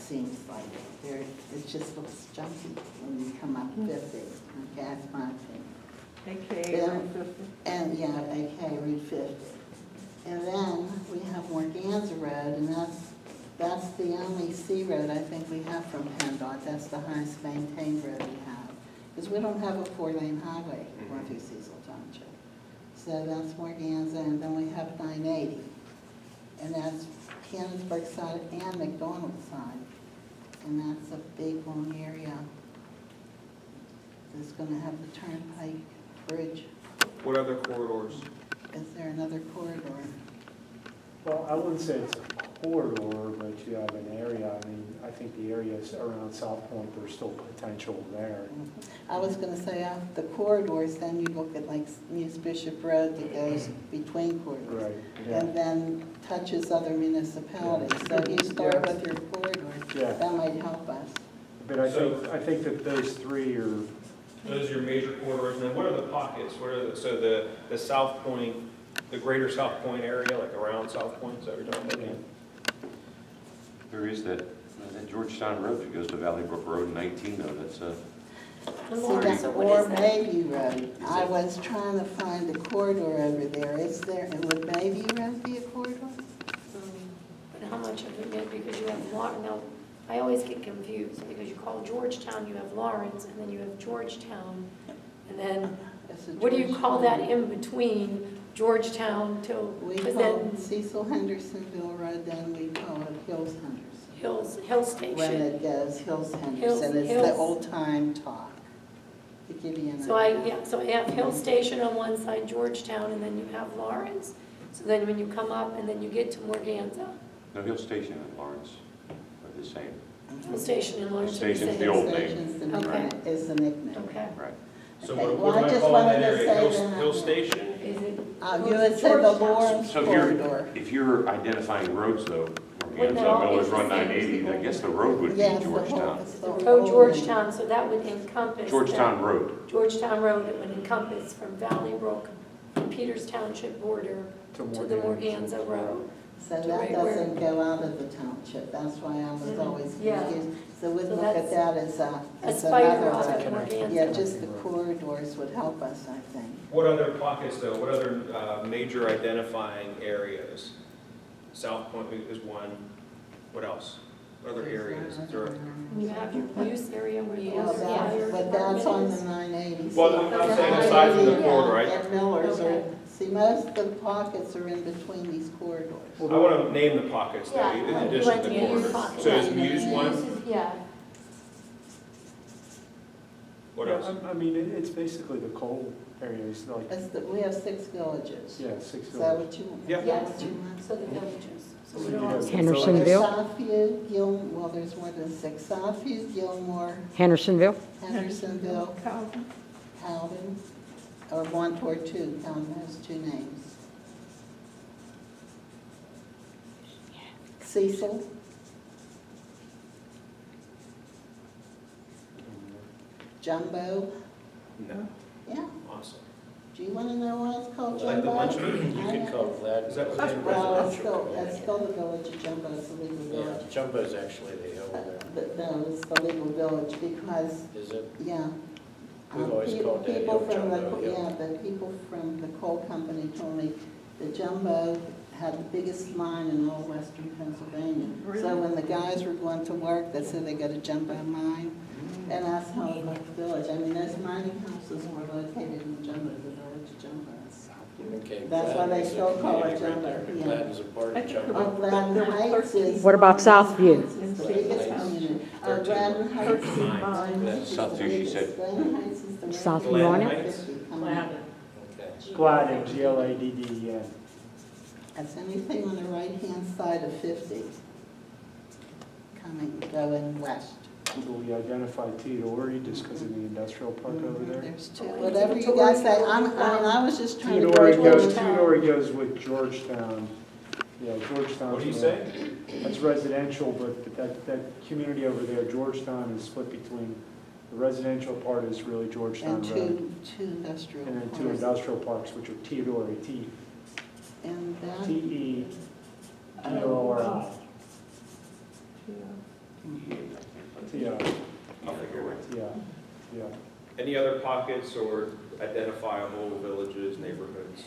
seems like it just looks junky when you come up 50. Okay, that's my opinion. AK, And yeah, AK Route 50. And then we have Morganza Road, and that's the only C road I think we have from PennDOT. That's the highest maintained road we have. Because we don't have a 4-lane highway going through Cecil Township. So that's Morganza, and then we have 980. And that's Canonsburg side and McDonald side. And that's a big, long area. It's going to have the Turnpike Bridge. What other corridors? Is there another corridor? Well, I wouldn't say it's a corridor, but you have an area. I mean, I think the areas around South Point, there's still potential there. I was going to say, the corridors, then you look at like Muse Bishop Road that goes between corridors. Right, yeah. And then touches other municipalities. So you start with your corridors, Yeah. that might help us. But I think that those three are, Those are your major corridors, and then what are the pockets? What are so the South Point, the greater South Point area, like around South Point, is that what you're talking about? There is that Georgetown Road that goes to Valley Brook Road 19 though, that's See, or Mayview Road. I was trying to find a corridor over there. Is there, would Mayview Road be a corridor? But how much of it is, because you have now, I always get confused, because you call Georgetown, you have Lawrence, and then you have Georgetown, and then, It's a what do you call that Georgetown. in between Georgetown till, We because call then Cecil Hendersonville Road, then we call it Hills Henderson. Hill When Station. it goes Hills Hills- Henderson, it's the Hills. old time talk. To give you an So I idea. have Hill Station on one side, Georgetown, and then you have Lawrence. So then when you come up, and then you get to Morganza, no, Hill Station and Lawrence are the same. Hill Station and Lawrence are the Station's same. the old name. Station's the Okay. nickname, is the nickname. Okay. Right. So Okay, what well, am I I just calling wanted that to area? say Hill, that. Hill Station? Is it? You would say the Georgetown. Lawrence So corridor. if you're identifying roads though, Wouldn't Morganza, that all be Miller's the Run same? 980, I guess the road would be Yes, the whole, Georgetown. it's the The whole road Georgetown, so that would encompass. Georgetown that- Road. Georgetown Road, it would encompass from Valley Brook, from Peters Township border To to the Morganza Road. So that Right where- doesn't go out of the township, that's why I was always Yeah. confused. So we'd So look at that's that as a as spider another off road. at Morganza. Yeah, just the corridors would help us, I think. What other pockets though? What other major identifying areas? South Point is one. What else? What other areas? Is there? You have your use area where you Well, have the fire but that's on the department. 980. Well, I'm saying aside from the 980, corridor, right? And Millers Okay. are, see, most of the pockets are in between these corridors. I want to name the pockets though, in Yeah, addition like to the the corridors. pockets. So is Muse one? Yeah. What Yeah, else? I mean, it's basically the coal areas, like, We have 6 villages. yeah, 6 Is that villages. what you want? Yeah. Is that Yes. what you want? So the villages. So So we you don't have have. Hendersonville. Southview, well, there's more than 6. Southview, Gilmore, Hendersonville. Hendersonville, Calvin. Howden, or 1 or 2, Howden has 2 names. Cecil, Jumbo, No. yeah. Awesome. Do you want to know why it's called Like the Jumbo? lunch meat? You could cover that. Is that within Well, residential? it's still the village of Jumbo, it's the legal Yeah, village. Jumbo's actually the hill there. But no, it's the legal village because, Is it? yeah. We've always People- called that people hill from the Jumbo Hill. Yeah, the people from the coal company told me that Jumbo had the biggest mine in all western Pennsylvania. So Really? when the guys were going to work, they said they got a Jumbo mine. And that's how it was village. I mean, those mining houses were located in Jumbo, the village of Jumbo. Okay. That's why they Gladden's a still call it community right Jumbo, there. yeah. Gladden's a part I of think Jumbo. Oh, Gladden Heights is. What about Southview? It's the biggest community. Oh, 13. Gladden Heights. 13 mines. is the Southview, she said. biggest. Gladden Heights is the. Southview on it? 50 coming up. Okay. Gladden, Gladden. That's anything on the right-hand side of 50, going west. Do we identify Theodore just because of the industrial park over there? There's 2, whatever you guys say. I was just trying to. Theodore goes with Georgetown. Yeah, Georgetown. What do you say? That's residential, but that community over there, Georgetown, is split between, the residential part is really Georgetown And Road. two industrial And then 2 parks. industrial parks, which are Theodore, And that, T-E-D-O-R-I. Yeah, I'll figure it out. yeah. Any other pockets or identifiable villages, neighborhoods?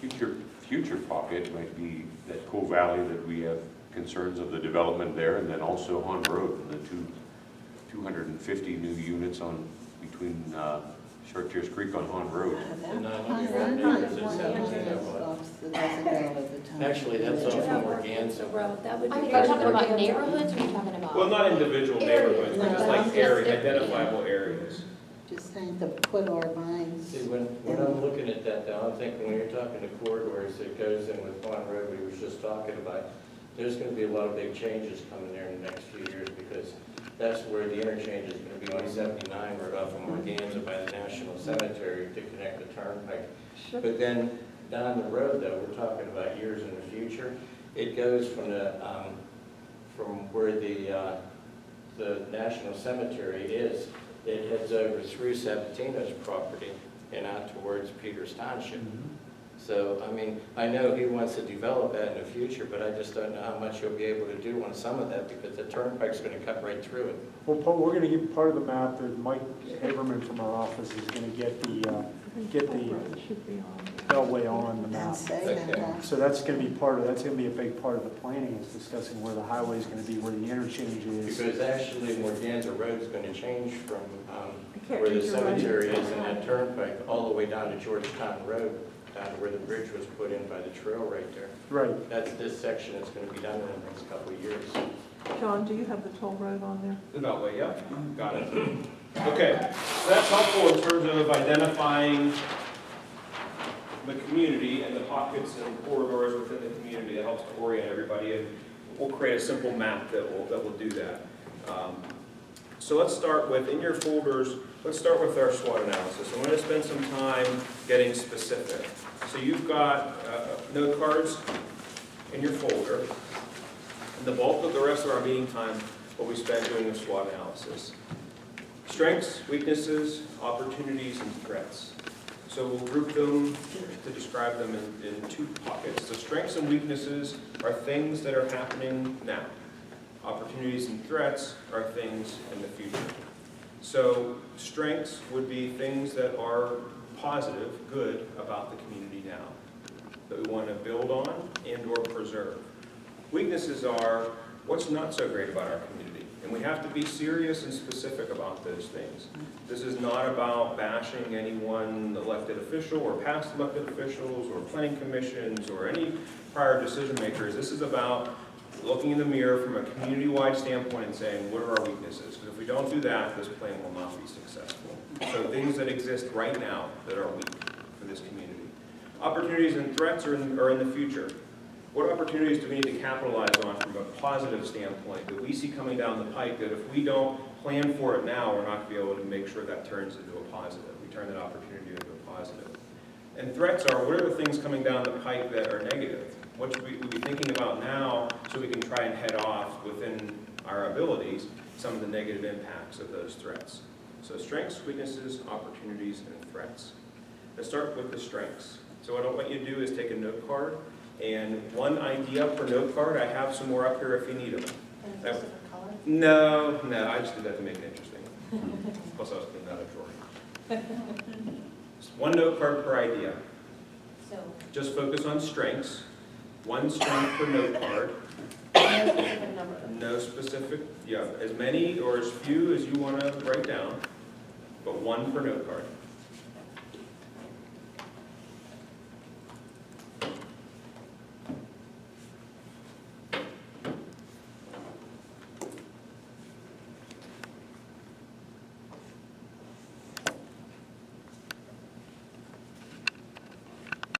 Future pocket might be that Coal Valley that we have concerns of the development there, and then also Han Road, and the 250 new units on, between Chartiers Creek on Han Road. The 900 I'm neighbors not that one sound of like that those one. folks that doesn't go to the town. Actually, that's Did you off have of Organza Organza. Road? That would Are be. you talking about neighborhoods, or are you talking about? Well, not individual neighborhoods, but just like area, No. identifiable areas. Just saying to put our minds. See, when I'm looking at that now, I'm thinking when you're talking to corridors that goes in with Pond Road, we was just talking about, there's gonna be a lot of big changes coming there in the next few years, because that's where the interchange is gonna be on 79 right off of Morganza by the National Cemetery to connect the turnpike. But then down the road though, we're talking about years in the future, it goes from from where the National Cemetery is, it heads over through Sabatino's property and out towards Peters Township. So, I mean, I know he wants to develop that in the future, but I just don't know how much he'll be able to do on some of that, because the turnpike's gonna cut right through it. Well, Paul, we're gonna get part of the map that Mike Haberman from our office is gonna get the Beltway on the And map. say Okay. that. So that's gonna be that's gonna be a big part of the planning, is discussing where the highway is gonna be, where the interchange is. Because actually Morganza Road's gonna change from where the cemetery is and that turnpike all the way down to Georgetown Road, down to where the bridge was put in by the trail right there. Right, That's this section that's gonna be done in the next couple of years. John, do you have the toll road on there? The Beltway, yeah, got it. Okay, so that's helpful in terms of identifying the community and the pockets and corridors within the community. That helps to orient everybody, and we'll create a simple map that will do that. So let's start with, in your folders, let's start with our SWOT analysis. I'm going to spend some time getting specific. So you've got note cards in your folder. And the bulk of the rest of our meeting time will be spent doing a SWOT analysis. Strengths, weaknesses, opportunities, and threats. So we'll group them to describe them in two pockets. So strengths and weaknesses are things that are happening now. Opportunities and threats are things in the future. So strengths would be things that are positive, good about the community now, that we want to build on and or preserve. Weaknesses are what's not so great about our community. And we have to be serious and specific about those things. This is not about bashing any one elected official or past elected officials or planning commissions or any prior decision makers. This is about looking in the mirror from a community-wide standpoint and saying, what are our weaknesses? Because if we don't do that, this plan will not be successful. So things that exist right now that are weak for this community. Opportunities and threats are in the future. What opportunities do we need to capitalize on from a positive standpoint that we see coming down the pike, that if we don't plan for it now, we're not going to be able to make sure that turns into a positive. We turn that opportunity into a positive. And threats are, what are the things coming down the pike that are negative? What should we be thinking about now so we can try and head off within our abilities some of the negative impacts of those threats? So strengths, weaknesses, opportunities, and threats. Let's start with the strengths. So what I want you to do is take a note card, and one idea per note card. I have some more up here if you need them. And is this a color? No, I just did that to make it interesting. Plus I was cleaning out a drawer. Just one note card per idea. So, Just focus on strengths. One strength per note card. no specific number. No specific, yeah, as many or as few as you want to write down, but one per note card.